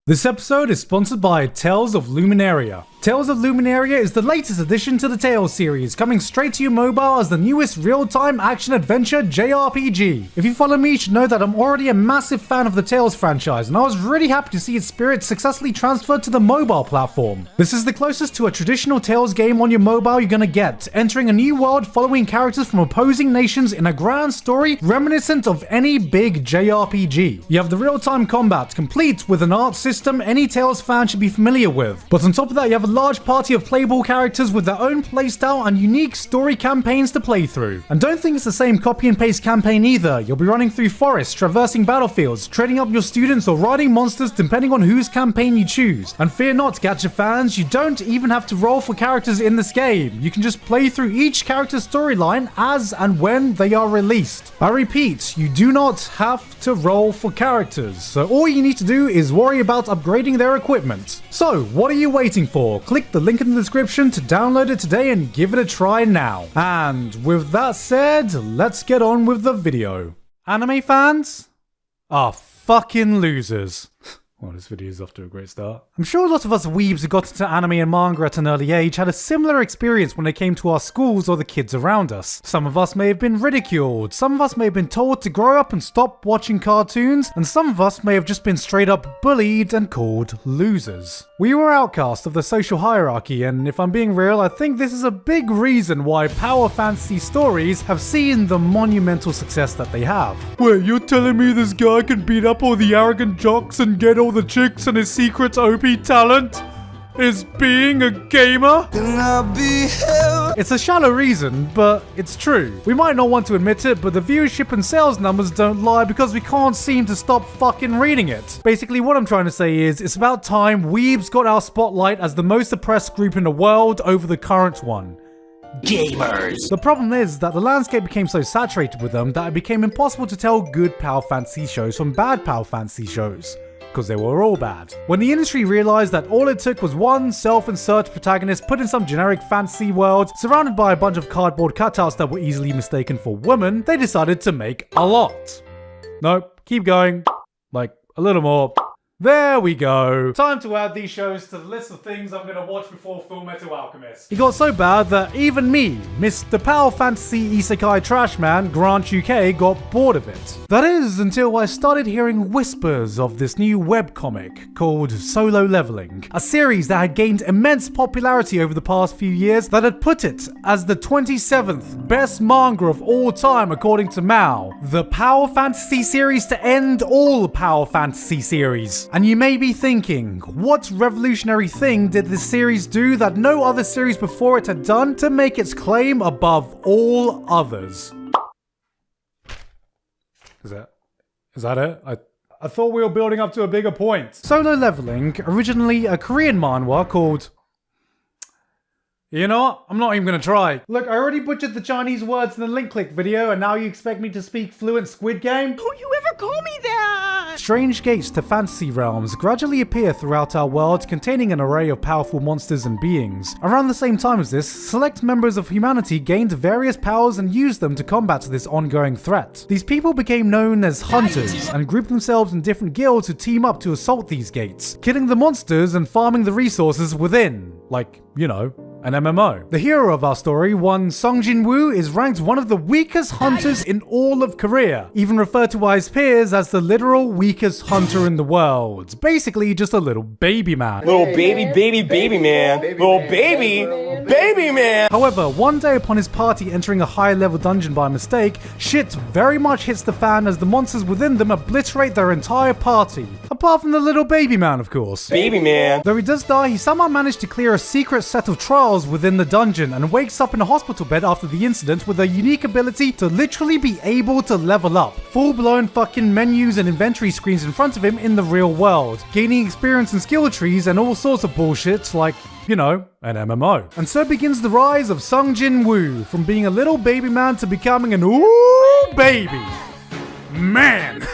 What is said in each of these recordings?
This episode is sponsored by Tales of Luminaria. Tales of Luminaria is the latest addition to the Tales series, coming straight to your mobile as the newest real-time action-adventure JRPG. If you follow me, you should know that I'm already a massive fan of the Tales franchise, and I was really happy to see its spirit successfully transferred to the mobile platform. This is the closest to a traditional Tales game on your mobile you're gonna get, entering a new world following characters from opposing nations in a grand story reminiscent of any big JRPG. You have the real-time combat, complete with an art system any Tales fan should be familiar with. But on top of that, you have a large party of playable characters with their own playstyle and unique story campaigns to play through. And don't think it's the same copy and paste campaign either. You'll be running through forests, traversing battlefields, trading up your students or riding monsters depending on whose campaign you choose. And fear not, Gacha fans, you don't even have to roll for characters in this game. You can just play through each character's storyline as and when they are released. I repeat, you do not have to roll for characters, so all you need to do is worry about upgrading their equipment. So, what are you waiting for? Click the link in the description to download it today and give it a try now. And with that said, let's get on with the video. Anime fans are fucking losers. Well, this video is off to a great start. I'm sure a lot of us weebs who got into anime and manga at an early age had a similar experience when it came to our schools or the kids around us. Some of us may have been ridiculed, some of us may have been told to grow up and stop watching cartoons, and some of us may have just been straight up bullied and called losers. We were outcast of the social hierarchy, and if I'm being real, I think this is a big reason why power fantasy stories have seen the monumental success that they have. Wait, you're telling me this guy can beat up all the arrogant jocks and get all the chicks, and his secret OP talent is being a gamer? It's a shallow reason, but it's true. We might not want to admit it, but the viewership and sales numbers don't lie because we can't seem to stop fucking reading it. Basically, what I'm trying to say is, it's about time weebs got our spotlight as the most oppressed group in the world over the current one. Gamers. The problem is that the landscape became so saturated with them that it became impossible to tell good power fantasy shows from bad power fantasy shows, because they were all bad. When the industry realized that all it took was one self-insert protagonist put in some generic fantasy world, surrounded by a bunch of cardboard cutouts that were easily mistaken for women, they decided to make a lot. Nope, keep going. Like, a little more. There we go. Time to add these shows to the list of things I'm gonna watch before Fullmetal Alchemist. It got so bad that even me, Mr. Power Fantasy Isekai Trash Man, Grant UK, got bored of it. That is, until I started hearing whispers of this new webcomic called Solo Leveling, a series that had gained immense popularity over the past few years that had put it as the 27th best manga of all time according to Mao, the Power Fantasy series to end all Power Fantasy series. And you may be thinking, what revolutionary thing did this series do that no other series before it had done to make its claim above all others? Is that it? I thought we were building up to a bigger point. Solo Leveling, originally a Korean manhwa called... You know what? I'm not even gonna try. Look, I already butchered the Chinese words in the link click video, and now you expect me to speak fluent Squid Game? Don't you ever call me that! Strange gates to fantasy realms gradually appear throughout our world, containing an array of powerful monsters and beings. Around the same time as this, select members of humanity gained various powers and used them to combat this ongoing threat. These people became known as hunters, and grouped themselves in different guilds who team up to assault these gates, killing the monsters and farming the resources within. Like, you know, an MMO. The hero of our story, one Sung Jin Woo, is ranked one of the weakest hunters in all of Korea, even referred to by his peers as the literal weakest hunter in the world. Basically, just a little baby man. Little baby man. Little baby man. However, one day upon his party entering a high level dungeon by mistake, shit very much hits the fan as the monsters within them obliterate their entire party. Apart from the little baby man, of course. Baby man. Though he does die, he somehow managed to clear a secret set of trials within the dungeon and wakes up in a hospital bed after the incident with a unique ability to literally be able to level up. Full-blown fucking menus and inventory screens in front of him in the real world, gaining experience and skill trees and all sorts of bullshit like, you know, an MMO. And so begins the rise of Sung Jin Woo, from being a little baby man to becoming an ooh baby man.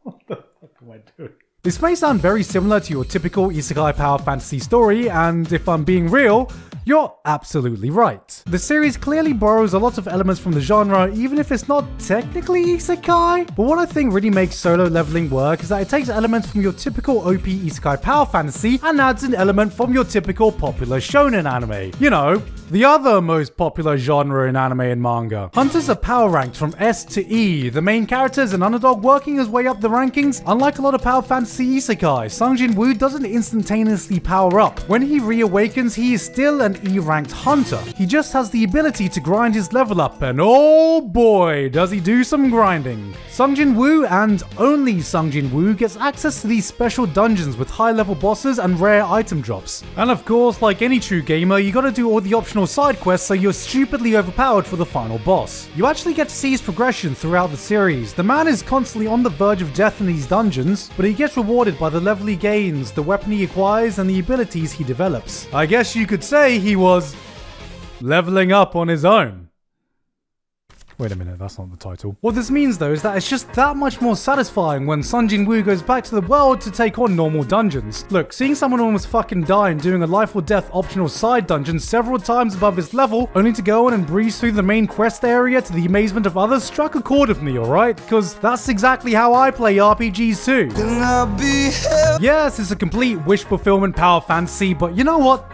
What the fuck am I doing? This may sound very similar to your typical isekai power fantasy story, and if I'm being real, You're absolutely right. The series clearly borrows a lot of elements from the genre, even if it's not technically isekai. But what I think really makes Solo Leveling work is that it takes elements from your typical OP isekai power fantasy and adds an element from your typical popular shonen anime. You know, the other most popular genre in anime and manga. Hunters are power ranked from S to E, the main character is an underdog working his way up the rankings. Unlike a lot of power fantasy isekai, Sung Jin Woo doesn't instantaneously power up. When he reawakens, he is still an E-ranked hunter. He just has the ability to grind his level up, and oh boy, does he do some grinding. Sung Jin Woo, and only Sung Jin Woo, gets access to these special dungeons with high-level bosses and rare item drops. And of course, like any true gamer, you gotta do all the optional side quests so you're stupidly overpowered for the final boss. You actually get to see his progression throughout the series. The man is constantly on the verge of death in these dungeons, but he gets rewarded by the level he gains, the weapon he acquires, and the abilities he develops. I guess you could say he was leveling up on his own. Wait a minute, that's not the title. What this means though is that it's just that much more satisfying when Sung Jin Woo goes back to the world to take on normal dungeons. Look, seeing someone almost fucking die and doing a life or death optional side dungeon several times above his level, only to go on and breeze through the main quest area to the amazement of others, struck a chord with me, alright? Because that's exactly how I play RPGs too. Yes, it's a complete wish fulfillment power fantasy, but you know what?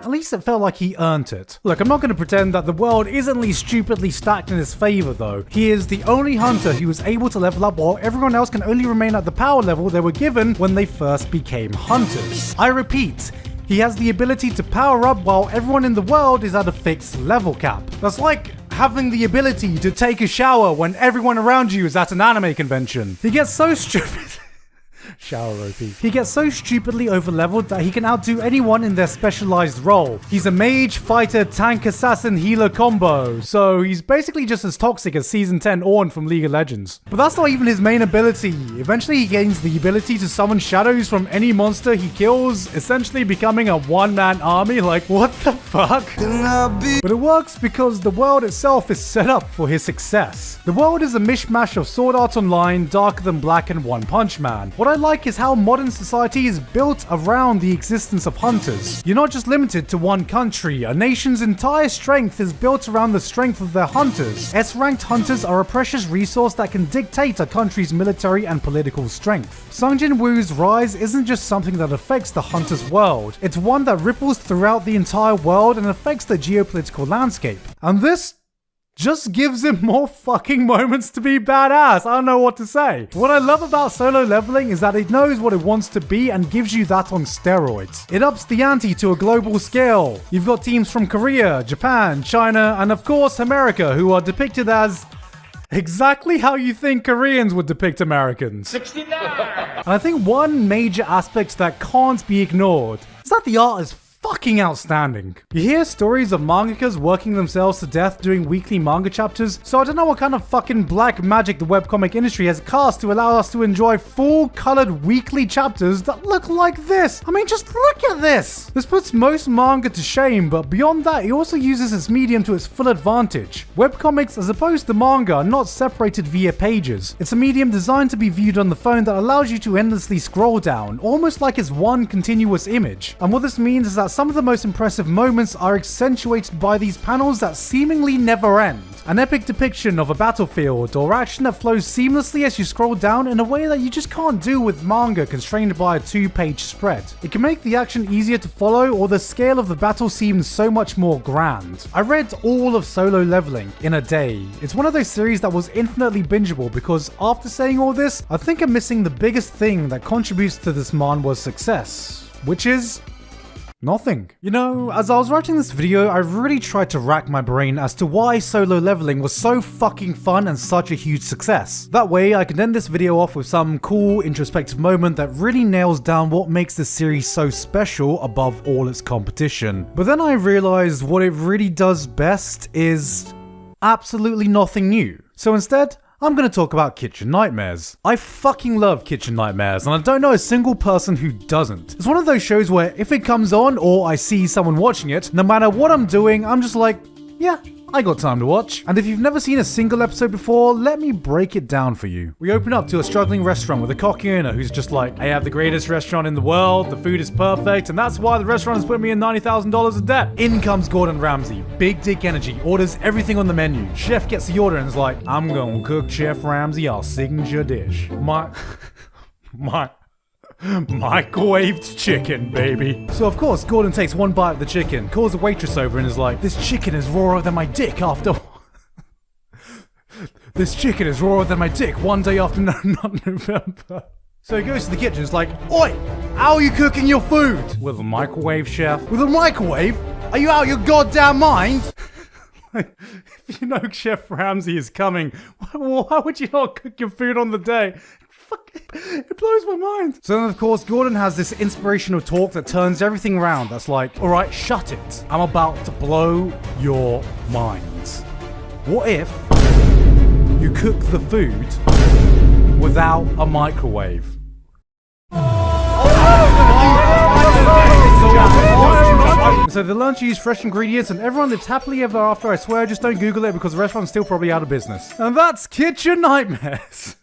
At least it felt like he earned it. Look, I'm not going to pretend that the world isn't stupidly stacked in his favor though. He is the only hunter who was able to level up while everyone else can only remain at the power level they were given when they first became hunters. I repeat, he has the ability to power up while everyone in the world is at a fixed level cap. That's like having the ability to take a shower when everyone around you is at an anime convention. He gets so stupid. Shower OP. He gets so stupidly overleveled that he can outdo anyone in their specialized role. He's a mage, fighter, tank, assassin, healer combo, so he's basically just as toxic as Season 10 Ornn from League of Legends. But that's not even his main ability. Eventually he gains the ability to summon shadows from any monster he kills, essentially becoming a one-man army. Like, what the fuck? But it works because the world itself is set up for his success. The world is a mishmash of Sword Art Online, Darker Than Black, and One Punch Man. What I like is how modern society is built around the existence of hunters. You're not just limited to one country. A nation's entire strength is built around the strength of their hunters. S-ranked hunters are a precious resource that can dictate a country's military and political strength. Sung Jin Woo's rise isn't just something that affects the hunter's world. It's one that ripples throughout the entire world and affects the geopolitical landscape. And this just gives him more fucking moments to be badass. I don't know what to say. What I love about Solo Leveling is that it knows what it wants to be and gives you that on steroids. It ups the ante to a global scale. You've got teams from Korea, Japan, China, and of course America, who are depicted as exactly how you think Koreans would depict Americans. 69! And I think one major aspect that can't be ignored is that the art is fucking outstanding. You hear stories of mangakas working themselves to death doing weekly manga chapters, so I don't know what kind of fucking black magic the webcomic industry has cast to allow us to enjoy full-colored weekly chapters that look like this. I mean, just look at this! This puts most manga to shame, but beyond that, it also uses its medium to its full advantage. Webcomics, as opposed to manga, are not separated via pages. It's a medium designed to be viewed on the phone that allows you to endlessly scroll down, almost like it's one continuous image. And what this means is that some of the most impressive moments are accentuated by these panels that seemingly never end. An epic depiction of a battlefield or action that flows seamlessly as you scroll down in a way that you just can't do with manga constrained by a 2-page spread. It can make the action easier to follow, or the scale of the battle seems so much more grand. I read all of Solo Leveling in a day. It's one of those series that was infinitely bingeable because after saying all this, I think I'm missing the biggest thing that contributes to this manhwa's success, which is nothing. You know, as I was writing this video, I really tried to rack my brain as to why Solo Leveling was so fucking fun and such a huge success. That way, I can end this video off with some cool, introspective moment that really nails down what makes this series so special above all its competition. But then I realized what it really does best is absolutely nothing new. So instead, I'm going to talk about Kitchen Nightmares. I fucking love Kitchen Nightmares, and I don't know a single person who doesn't. It's one of those shows where if it comes on or I see someone watching it, no matter what I'm doing, I'm just like, yeah, I got time to watch. And if you've never seen a single episode before, let me break it down for you. We open up to a struggling restaurant with a cocky owner who's just like, I have the greatest restaurant in the world, the food is perfect, and that's why the restaurant has put me in $90,000 of debt. In comes Gordon Ramsay, big dick energy, orders everything on the menu. Chef gets the order and is like, I'm gonna cook Chef Ramsay our signature dish. Microwaved chicken, baby. So of course, Gordon takes one bite of the chicken, calls the waitress over and is like, this chicken is rawer than my dick after... This chicken is rawer than my dick one day after not November. So he goes to the kitchen and is like, oi, how are you cooking your food? With a microwave, chef. With a microwave? Are you out of your goddamn mind? If you know Chef Ramsay is coming, why would you not cook your food on the day? It blows my mind. So then, of course, Gordon has this inspirational talk that turns everything around. That's like, all right, shut it. I'm about to blow your minds. What if you cook the food without a microwave? So they learn to use fresh ingredients and everyone lives happily ever after. I swear, just don't Google it because the restaurant's still probably out of business. And that's Kitchen Nightmares.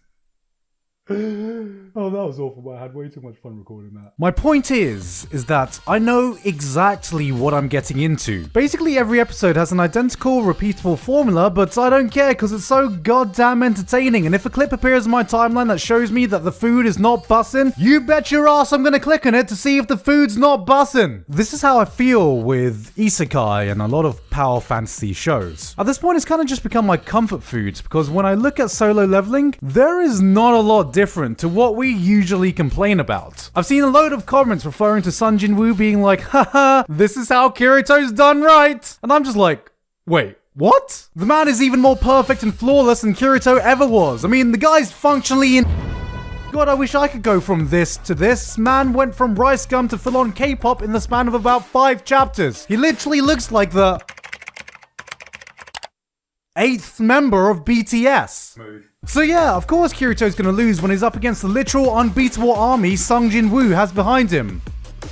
Oh, that was awful, but I had way too much fun recording that. My point is that I know exactly what I'm getting into. Basically, every episode has an identical, repeatable formula, but I don't care because it's so goddamn entertaining. And if a clip appears in my timeline that shows me that the food is not bussin', you bet your ass I'm gonna click on it to see if the food's not bussin'. This is how I feel with isekai and a lot of power fantasy shows. At this point, it's kind of just become my comfort food because when I look at Solo Leveling, there is not a lot different to what we usually complain about. I've seen a load of comments referring to Sung Jin-woo being like, haha, this is how Kirito's done right. And I'm just like, wait, what? The man is even more perfect and flawless than Kirito ever was. I mean, the guy's functionally in... God, I wish I could go from this to this. Man went from rice gum to full-on K-pop in the span of about 5 chapters. He literally looks like the 8th member of BTS. Smooth. So yeah, of course Kirito's gonna lose when he's up against the literal unbeatable army Sung Jin-woo has behind him.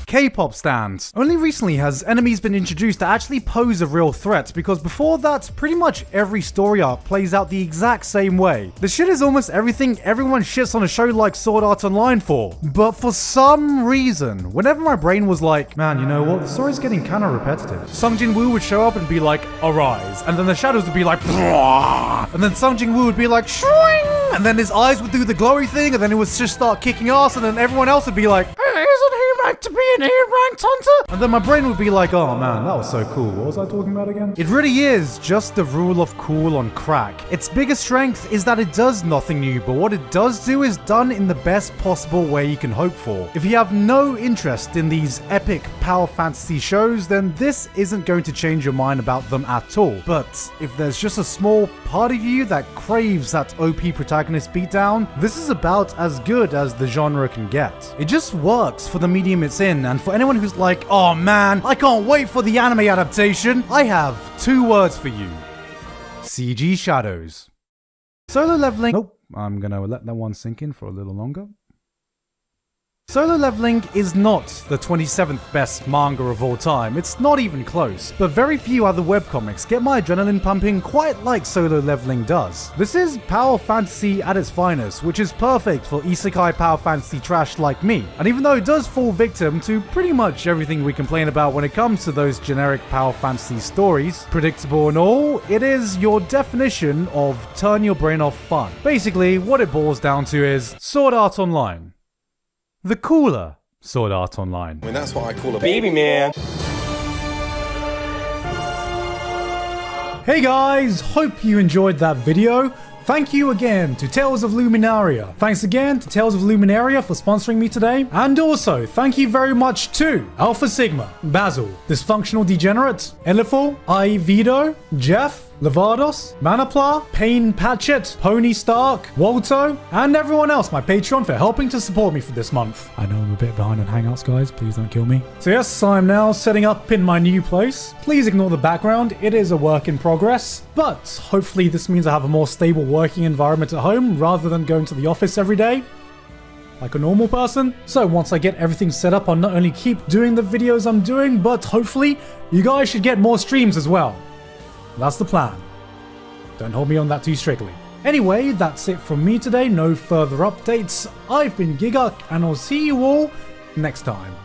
K-pop stands. Only recently has enemies been introduced that actually pose a real threat, because before that, pretty much every story arc plays out the exact same way. The shit is almost everything everyone shits on a show like Sword Art Online for. But for some reason, whenever my brain was like, man, you know what, the story's getting kinda repetitive, Sung Jin-woo would show up and be like, arise, and then the shadows would be like, Bruah! And then Sung Jin-woo would be like, shwing! And then his eyes would do the glowy thing, and then it would just start kicking ass, and then everyone else would be like, hey, isn't he meant to be an E-ranked hunter? And then my brain would be like, oh man, that was so cool. What was I talking about again? It really is just the rule of cool on crack. Its biggest strength is that it does nothing new, but what it does do is done in the best possible way you can hope for. If you have no interest in these epic power fantasy shows, then this isn't going to change your mind about them at all. But if there's just a small part of you that craves that OP protagonist beatdown, this is about as good as the genre can get. It just works for the medium it's in, and for anyone who's like, oh man, I can't wait for the anime adaptation, I have 2 words for you. CG Shadows. Solo Leveling... Nope, I'm gonna let that one sink in for a little longer. Solo Leveling is not the 27th best manga of all time, it's not even close, but very few other webcomics get my adrenaline pumping quite like Solo Leveling does. This is power fantasy at its finest, which is perfect for isekai power fantasy trash like me, and even though it does fall victim to pretty much everything we complain about when it comes to those generic power fantasy stories, predictable and all, it is your definition of turn your brain off fun. Basically, what it boils down to is Sword Art Online. The cooler Sword Art Online. I mean, that's what I call a baby man. Hey guys, hope you enjoyed that video. Thank you again to Tales of Luminaria. Thanks again to Tales of Luminaria for sponsoring me today. And also, thank you very much to Alpha Sigma, Basil, Dysfunctional Degenerate, Elifal, Ivido, Jeff, Levados, Manapla, Payne Patchett, Pony Stark, Walto, and everyone else, my Patreon, for helping to support me for this month. I know I'm a bit behind on Hangouts, guys. Please don't kill me. So yes, I'm now setting up in my new place. Please ignore the background. It is a work in progress. But hopefully this means I have a more stable working environment at home rather than going to the office every day like a normal person. So once I get everything set up, I'll not only keep doing the videos I'm doing, but hopefully you guys should get more streams as well. That's the plan. Don't hold me on that too strictly. Anyway, that's it from me today. No further updates. I've been Giga, and I'll see you all next time.